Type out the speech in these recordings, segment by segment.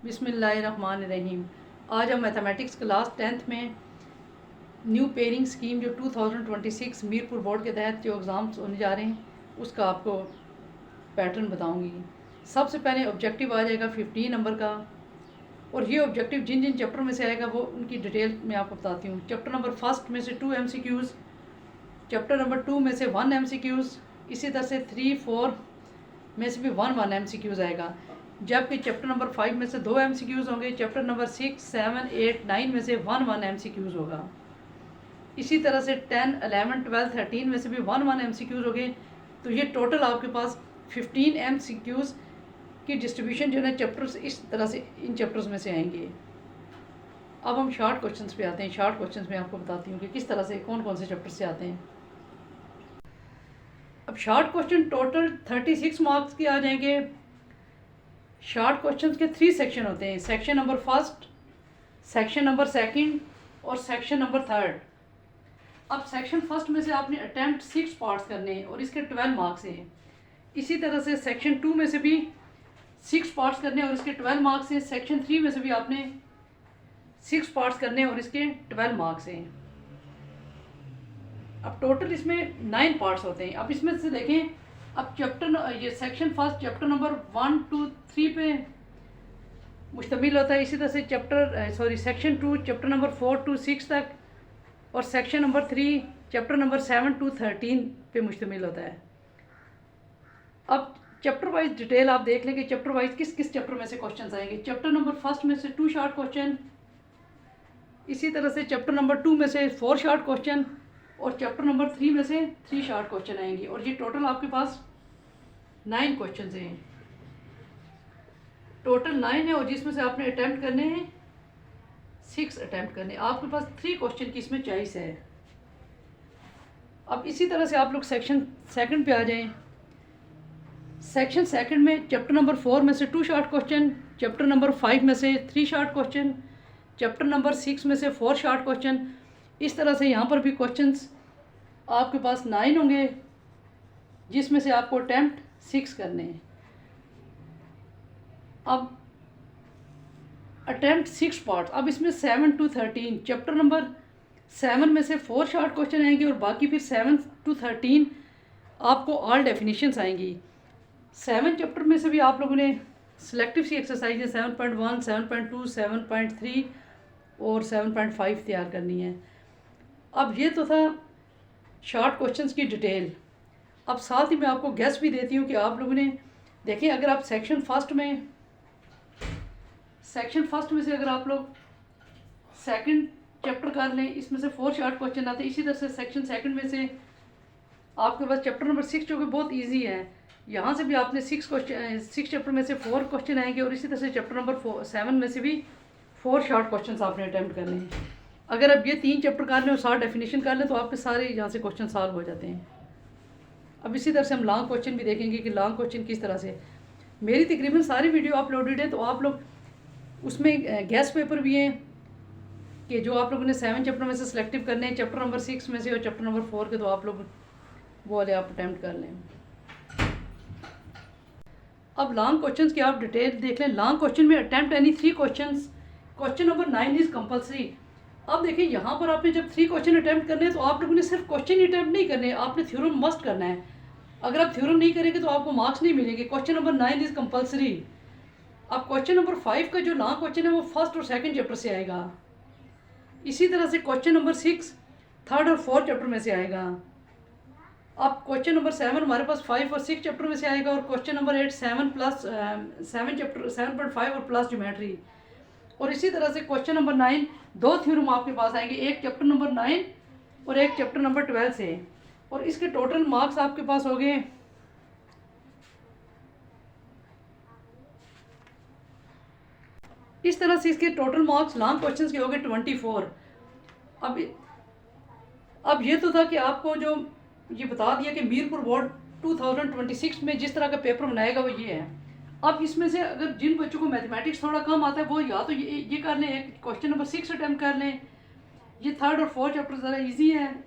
बिस्मिल्लाहिर्रहमानिर्रहीम। आज हम मैथमेटिक्स क्लास 10th में न्यू पेयरिंग स्कीम जो 2026 मीरपुर बोर्ड के तहत जो एग्ज़ाम्स होने जा रहे हैं उसका आपको पैटर्न बताऊंगी। सबसे पहले ऑब्जेक्टिव आ जाएगा 15 नंबर का, और ये ऑब्जेक्टिव जिन जिन चैप्टर में से आएगा वो उनकी डिटेल मैं आपको बताती हूँ। चैप्टर नंबर फर्स्ट में से 2 MCQs, चैप्टर नंबर 2 में से 1 MCQs, इसी तरह से 3, 4 में से भी 1 MCQs आएगा, जबकि चैप्टर नंबर 5 में से 2 MCQs होंगे। चैप्टर नंबर 6, 7, 8, 9 में से 1 MCQs होगा। इसी तरह से 10, 11, 12, 13 में से भी 1 MCQs होंगे। तो ये टोटल आपके पास 15 MCQs की डिस्ट्रीब्यूशन जो है चैप्टर्स इस तरह से इन चैप्टर्स में से आएंगे। अब हम शॉर्ट क्वेश्चंस पे आते हैं। शॉर्ट क्वेश्चंस में आपको बताती हूँ कि किस तरह से कौन कौन से चैप्टर से आते हैं। अब शॉर्ट क्वेश्चन टोटल 36 मार्क्स के आ जाएंगे। शॉर्ट क्वेश्चंस के 3 सेक्शन होते हैं, section number first, section number second और सेक्शन नंबर थर्ड। अब सेक्शन फर्स्ट में से आपने अटैम्प्ट 6 पार्ट्स करने हैं और इसके 12 मार्क्स हैं। इसी तरह से सेक्शन 2 में से भी 6 पार्ट्स करने हैं और इसके 12 मार्क्स हैं। सेक्शन 3 में से भी आपने 6 पार्ट्स करने हैं और इसके 12 मार्क्स हैं। अब टोटल इसमें 9 पार्ट्स होते हैं। अब इसमें से देखें, अब ये सेक्शन फर्स्ट चैप्टर नंबर 1, 2, 3 पे मुश्तमिल होता है। इसी तरह से सेक्शन 2 चैप्टर नंबर 4 to 6 तक, और section number 3 chapter number 7 to 13 पे मुश्तमिल होता है। अब चैप्टर वाइज डिटेल आप देख लें कि चैप्टर वाइज किस किस चैप्टर में से क्वेश्चंस आएंगे। चैप्टर नंबर फर्स्ट में से 2 शॉर्ट क्वेश्चन, इसी तरह से चैप्टर नंबर 2 में से 4 शॉर्ट क्वेश्चन, और चैप्टर नंबर 3 में से 3 शॉर्ट क्वेश्चन आएंगे। और ये टोटल आपके पास 9 क्वेश्चन हैं। टोटल 9 है, और जिसमें से आपने अटैम्प्ट करने हैं 6 अटैम्प्ट करने। आपके पास 3 क्वेश्चन की इसमें चॉइस है। अब इसी तरह से आप लोग सेक्शन सेकंड पे आ जाएं। सेक्शन सेकंड में चैप्टर नंबर 4 में से 2 शॉर्ट क्वेश्चन, चैप्टर नंबर 5 में से 3 शॉर्ट क्वेश्चन, चैप्टर नंबर 6 में से 4 शॉर्ट क्वेश्चन। इस तरह से यहाँ पर भी क्वेश्चंस आपके पास 9 होंगे, जिसमें से आपको अटैम्प्ट 6 करने हैं। अब अटैम्प्ट 6 पार्ट, अब इसमें 7 to 13 चैप्टर नंबर 7 में से 4 शॉर्ट क्वेश्चन आएंगे, और बाकी फिर 7 to 13 आपको ऑल डेफिनेशंस आएंगी। 7 चैप्टर में से भी आप लोगों ने सिलेक्टिव सी एक्सरसाइज है 7.1, 7.2, 7.3 और 7.5 तैयार करनी है। अब ये तो था शॉर्ट क्वेश्चंस की डिटेल। अब साथ ही मैं आपको गेस भी देती हूँ कि आप लोगों ने देखें, अगर आप सेक्शन फर्स्ट में से अगर आप लोग सेकंड चैप्टर कर लें, इसमें से 4 शॉर्ट क्वेश्चन आते हैं। इसी तरह से सेक्शन सेकंड में से आपके पास चैप्टर नंबर 6 जो कि बहुत इजी है, यहाँ से भी आपने 6 चैप्टर में से 4 क्वेश्चन आएंगे, और इसी तरह से चैप्टर नंबर 7 में से भी 4 शॉर्ट क्वेश्चन आपने अटैम्प्ट करने हैं। अगर आप ये 3 चैप्टर कर लें और 7 डेफिनेशन कर लें तो आपके सारे यहाँ से क्वेश्चन सॉल्व हो जाते हैं। अब इसी तरह से हम लॉन्ग क्वेश्चन भी देखेंगे कि लॉन्ग क्वेश्चन किस तरह से। मेरी तकरीबन सारी वीडियो अपलोडेड है, तो आप लोग उसमें गैस पेपर भी हैं कि जो आप लोगों ने 7 चैप्टर में से सिलेक्टिव करने हैं, चैप्टर नंबर 6 में से और चैप्टर नंबर 4 के, तो आप लोग वो वाले आप अटैम्प्ट कर लें। अब लॉन्ग क्वेश्चंस की आप डिटेल देख लें। लॉन्ग क्वेश्चन में attempt any 3 questions, question number 9 is compulsory. अब देखिए, यहाँ पर आपने जब 3 क्वेश्चन अटैम्प्ट करने हैं तो आप लोगों ने सिर्फ क्वेश्चन ही अटैम्प्ट नहीं करने, आपने थ्योरम मस्ट करना है। अगर आप थ्योरम नहीं करेंगे तो आपको मार्क्स नहीं मिलेंगे। Question number 9 is compulsory. अब क्वेश्चन नंबर 5 का जो लॉन्ग क्वेश्चन है वो फर्स्ट और सेकंड चैप्टर से आएगा। इसी तरह से क्वेश्चन नंबर 6 थर्ड और 4 चैप्टर में से आएगा। अब क्वेश्चन नंबर 7 हमारे पास 5 और 6 चैप्टर में से आएगा, और क्वेश्चन नंबर 8 7.5 और प्लस ज्योमेट्री। और इसी तरह से क्वेश्चन नंबर 9 2 थ्योरम आपके पास आएंगे, एक चैप्टर नंबर 9 और एक चैप्टर नंबर 12 से, और इसके टोटल मार्क्स आपके पास हो गए इस तरह से। इसके टोटल मार्क्स लॉन्ग क्वेश्चंस के हो गए 24। अब ये तो था कि आपको जो ये बता दिया कि मीरपुर बोर्ड 2026 में जिस तरह का पेपर बनाएगा वो ये है। अब इसमें से अगर जिन बच्चों को मैथमेटिक्स थोड़ा कम आता है वो या तो ये कर लें, एक क्वेश्चन नंबर 6 अटैम्प्ट कर लें। ये 3rd और 4th चैप्टर ज़रा इजी है।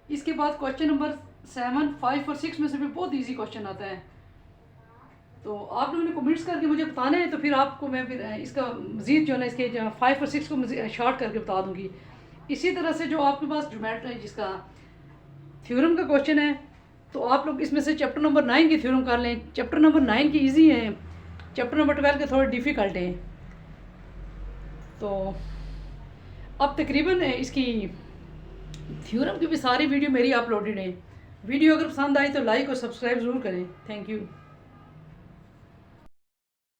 इसके बाद क्वेश्चन नंबर 7, 5 और 6 में से भी बहुत इजी क्वेश्चन आता है। तो आप लोगों ने कमेंट्स करके मुझे बताना है, तो फिर आपको मैं फिर इसका मज़ीद जो है ना इसके 5 और 6 को शॉर्ट करके बता दूँगी। इसी तरह से जो आपके पास ज्योमेट्री जिसका थ्योरम का क्वेश्चन है, तो आप लोग इसमें से चैप्टर नंबर 9 की थ्योरम कर लें। चैप्टर नंबर 9 की इजी है, चैप्टर नंबर 12 के थोड़े डिफ़िकल्ट हैं। तो अब तकरीबन इसकी थ्योरम की भी सारी वीडियो मेरी अपलोडेड है। वीडियो अगर पसंद आई तो लाइक और सब्सक्राइब ज़रूर करें। Thank you.